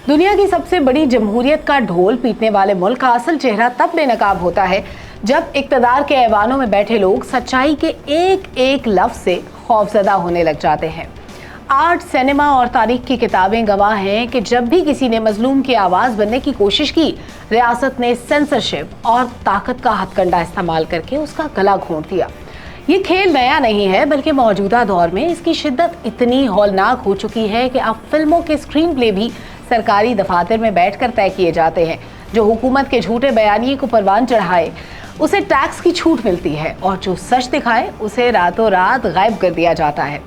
दुनिया की सबसे बड़ी जमहूरियत का ढोल पीटने वाले मुल्क का असल चेहरा तब बेनकाब होता है जब इक्तदार के ऐवानों में बैठे लोग सच्चाई के एक एक लफ्ज से खौफजदा होने लग जाते हैं। आर्ट, सिनेमा और तारीख की किताबें गवाह हैं कि जब भी किसी ने मजलूम की आवाज़ बनने की कोशिश की, रियासत ने सेंसरशिप और ताकत का हथकंडा इस्तेमाल करके उसका गला घोंट दिया। ये खेल नया नहीं है, बल्कि मौजूदा दौर में इसकी शिद्दत इतनी हौलनाक हो चुकी है कि अब फिल्मों के स्क्रीन प्ले भी सरकारी दफातर में बैठकर तय किए जाते हैं। जो हुकूमत के झूठे बयानिए को परवान चढ़ाए उसे टैक्स की छूट मिलती है, और जो सच दिखाए उसे रातों रात गायब कर दिया जाता है।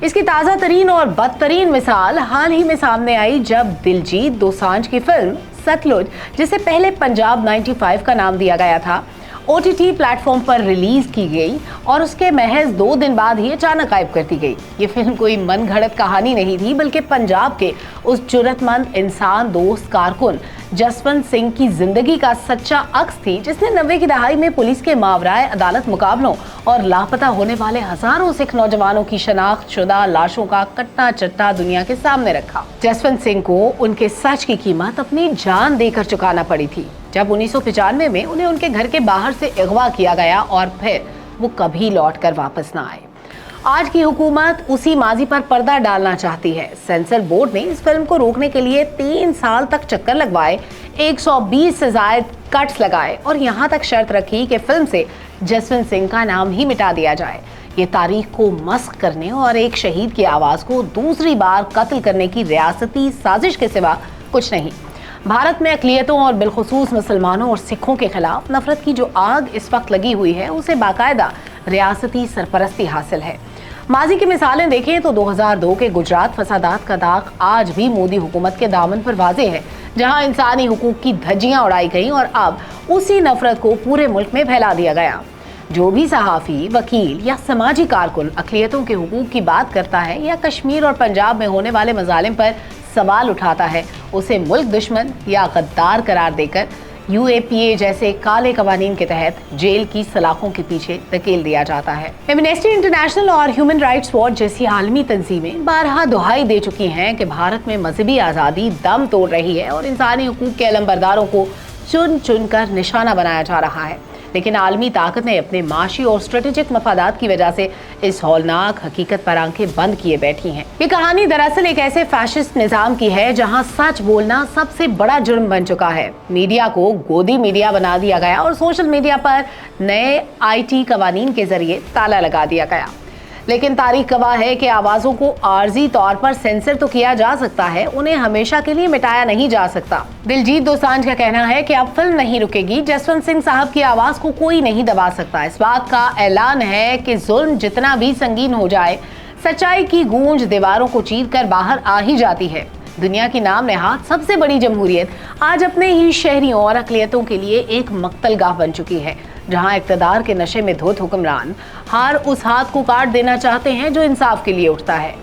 इसकी ताज़ा तरीन और बदतरीन मिसाल हाल ही में सामने आई जब दिलजीत दोसांझ की फिल्म सतलुज, जिसे पहले पंजाब 95 का नाम दिया गया था, OTT प्लेटफॉर्म पर रिलीज की गई और उसके महज 2 दिन बाद ही अचानक गायब कर दी गई। ये फिल्म कोई मनगढ़ंत कहानी नहीं थी, बल्कि पंजाब के उस जुर्रतमंद इंसान दोस्त कारकुन जसवंत सिंह की जिंदगी का सच्चा अक्स थी, जिसने 90 की दहाई में पुलिस के मावराए अदालत मुकाबलों और लापता होने वाले हजारों सिख नौजवानों की शनाख्त शुदा लाशों का कट्टा चट्टा दुनिया के सामने रखा। जसवंत सिंह को उनके सच की कीमत अपनी जान देकर चुकाना पड़ी थी जब 1995 में उन्हें उनके घर के बाहर से अगवा किया गया और फिर वो कभी लौट कर वापस ना आए। आज की हुकूमत उसी माजी पर पर्दा डालना चाहती है। सेंसर बोर्ड ने इस फिल्म को रोकने के लिए 3 साल तक चक्कर लगवाए, 120 से ज्यादा कट्स लगाए और यहाँ तक शर्त रखी कि फिल्म से जसवंत सिंह का नाम ही मिटा दिया जाए। ये तारीख को मस्ख करने और एक शहीद की आवाज को दूसरी बार कत्ल करने की रियासती साजिश के सिवा कुछ नहीं। भारत में अक़लियतों और बिलखुसूस मुसलमानों और सिखों के खिलाफ नफरत की जो आग इस वक्त लगी हुई है, उसे बाकायदा रियासती सरपरस्ती हासिल है। माजी की मिसालें देखें तो 2002 के गुजरात फसादात का दाग आज भी मोदी हुकूमत के दामन पर वाज़ेह है, जहां इंसानी हुकूक की धज्जियां उड़ाई गईं और अब उसी नफरत को पूरे मुल्क में फैला दिया गया। जो भी सहाफ़ी, वकील या समाजी कारकुन अक़लियतों के हुकूक की बात करता है या कश्मीर और पंजाब में होने वाले मजालिम पर सवाल उठाता है, उसे मुल्क दुश्मन या गद्दार करार देकर UAPA जैसे काले कवानीन के तहत जेल की सलाखों के पीछे धकेल दिया जाता है। एमनेस्टी इंटरनेशनल और ह्यूमन राइट्स वॉच जैसी आलमी तंजीमें बारहा दुहाई दे चुकी हैं कि भारत में मजहबी आज़ादी दम तोड़ रही है और इंसानी हुकूक के अलमबरदारों को चुन चुन कर निशाना बनाया जा रहा है। लेकिन आलमी ताकत ने अपने माशी और स्ट्रेटेजिक मफादात की वजह से इस हौलनाक हकीकत पर आंखें बंद किए बैठी हैं। ये कहानी दरअसल एक ऐसे फैशिस्ट निजाम की है जहां सच बोलना सबसे बड़ा जुर्म बन चुका है। मीडिया को गोदी मीडिया बना दिया गया और सोशल मीडिया पर नए IT कवानीन के जरिए ताला लगा दिया गया। लेकिन तारीख गवाह है कि आवाज़ों को आर्जी तौर पर सेंसर तो किया जा सकता है, उन्हें हमेशा के लिए मिटाया नहीं जा सकता। दिलजीत दोसांझ का कहना है कि अब फिल्म नहीं रुकेगी, जसवंत सिंह साहब की आवाज़ को कोई नहीं दबा सकता। इस बात का ऐलान है कि जुल्म जितना भी संगीन हो जाए, सच्चाई की गूंज दीवारों को चीर कर बाहर आ ही जाती है। दुनिया की नाम नेहाद सबसे बड़ी जमहूरियत आज अपने ही शहरियों और अक़लियतों के लिए एक मक्तलगाह बन चुकी है, जहां इक़्तिदार के नशे में धुत हुक्मरान हर उस हाथ को काट देना चाहते हैं जो इंसाफ के लिए उठता है।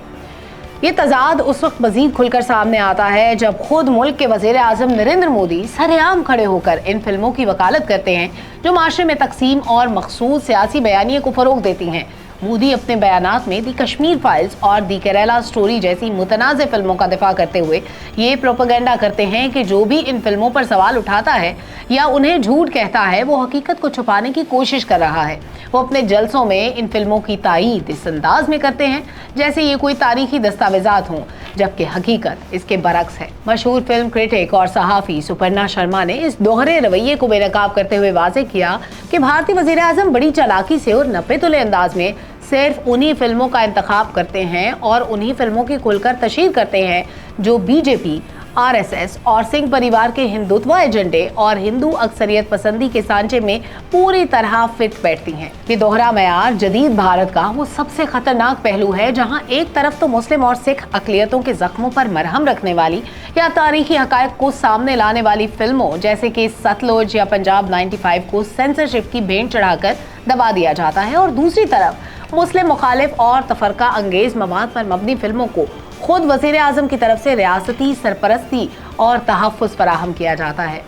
ये तजाद उस वक्त मजीद खुलकर सामने आता है जब खुद मुल्क के वज़ीर आज़म नरेंद्र मोदी सरेआम खड़े होकर इन फिल्मों की वकालत करते हैं जो माशरे में तकसीम और मखसूस सियासी बयानिए को फ़रोग़ देती हैं। मोदी अपने बयानात में दी कश्मीर फाइल्स और दी केरला स्टोरी जैसी मुतनाज़ फिल्मों का दिफा करते हुए ये प्रोपेगेंडा करते हैं कि जो भी इन फिल्मों पर सवाल उठाता है या उन्हें झूठ कहता है, वो हकीकत को छुपाने की कोशिश कर रहा है। वो अपने जलसों में इन फिल्मों की तायीद इस अंदाज में करते हैं जैसे ये कोई तारीखी दस्तावेजात हों, जबकि हकीकत इसके बरक्स है। मशहूर फिल्म क्रिटिक और सहाफ़ी सुपर्णा शर्मा ने इस दोहरे रवैये को बेनकाब करते हुए वाज़ेह किया कि भारतीय वज़ीर आज़म बड़ी चालाकी से और नपे तुले अंदाज में सिर्फ उन्हीं फिल्मों का इंतखाब करते हैं और उन्हीं फिल्मों की खुलकर तशहीर करते हैं जो BJP, RSS और सिंह परिवार के हिंदुत्व एजेंडे और हिंदू अक्सरियत पसंदी के सांचे में पूरी तरह फिट बैठती हैं। ये दोहरा मयार जदीद भारत का वो सबसे खतरनाक पहलू है, जहां एक तरफ तो मुस्लिम और सिख अक़लियतों के जख्मों पर मरहम रखने वाली या तारीखी हकायक को सामने लाने वाली फिल्मों जैसे कि सतलुज या पंजाब 95 को सेंसरशिप की भेंट चढ़ाकर दबा दिया जाता है, और दूसरी तरफ मुस्लिम मुखालिफ और तफरका अंगेज मवाद पर मबनी फिल्मों को खुद वज़ीर आज़म की तरफ से रियासती सरपरस्ती और तहफ़्फ़ुज़ फराहम किया जाता है।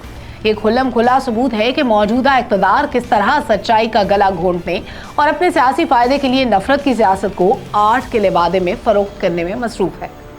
ये खुल्लम खुला सबूत है कि मौजूदा इक़्तिदार किस तरह सच्चाई का गला घोंटने और अपने सियासी फ़ायदे के लिए नफरत की सियासत को आर्ट के लिबादे में फ़रोख्त करने में मसरूफ़ है।